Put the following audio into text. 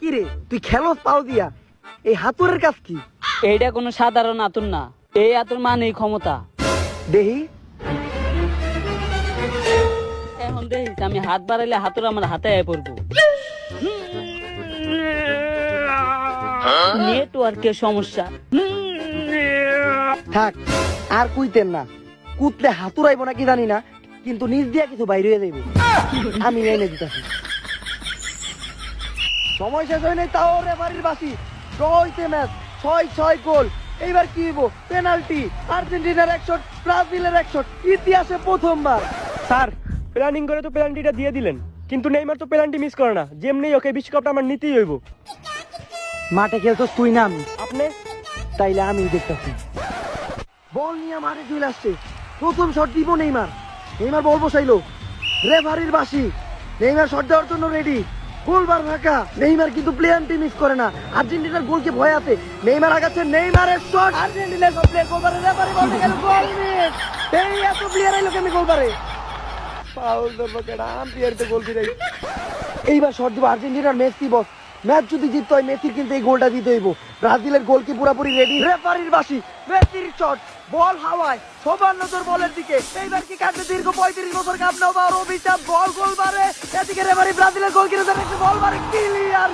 কি রে তুই খেলোস পাও দিয়া, এই হাতুরের কাজ কি? এইটা কোনো সাধারণ আতুর না, এই আতুর মানেই ক্ষমতা। দেহি এখন দেখিস আমি হাত বাড়াইলে হাতুর আমার হাতে আয় পড়বো। নেটওয়ার্কের সমস্যা। থাক আর কুইতেন না, কুতলে হাতুরাইব নাকি জানি না, কিন্তু নিজ দিয়া কিছু বাইরে হয়ে যাইব। আমি এনে দিতেছি। সময় শেষ হয় নাই, তাও রেফারির বাসি। ড্র হইতে ম্যাচ, 6-6 গোল। এইবার কি হইব? পেনাল্টি। আর্জেন্টিনার 1 শট, ব্রাজিলের 1 শট, ইতিহাসে প্রথমবার। স্যার প্ল্যানিং করে তো পেনাল্টিটা দিয়ে দিলেন, কিন্তু নেইমার তো পেনাল্টি মিস করে না। যেমনি ওকে বিশ্বকাপটা আমার নিতেই হইব। মাঠে খেলতো তুই না আমি? আপনি তাইলে আমি দেখতেছি। বল নিয়ে মাঠে চলে আসছে। প্রথম শট দিব নেইমার। নেইমার বল বসাইলো। রেফারির বাসি। নেইমার শট দেওয়ার জন্য রেডি। গোলবার ফাঁকা। নেইমার কিন্তু প্লেয়ারটি মিস করে না। আর্জেন্টিনার গোলকে ভয় আছে। নেইমার আগাচ্ছে, নেইমারের শট। আর্জেন্টিনার সব প্লেয়ার গোলবারে, রেফারি বলতে গেল গোল মিস। এই এত প্লেয়ার আইলো কেন গোলবারে? ফাউল দেবো কেডা? আম্পায়ার তো গোল দিই। এইবার শট দিব আর্জেন্টিনার মেসি বস। ম্যাচ যদি জিততে হয় মেসির কিন্তু এই গোলটা দিতে হইব। ব্রাজিলের গোল কি পুরোপুরি রেডি? রেফারির বাসি। মেসির শট, বল হাওয়ায়, সবার নজর বলের দিকে। এইবার কি কাটবে দীর্ঘ 35 বছর কাপ নেওয়া অভিশাপ, বল গোল বারে। এদিকে রেফারি ব্রাজিলের গোল কিনে বল বারে, ক্লিয়ার।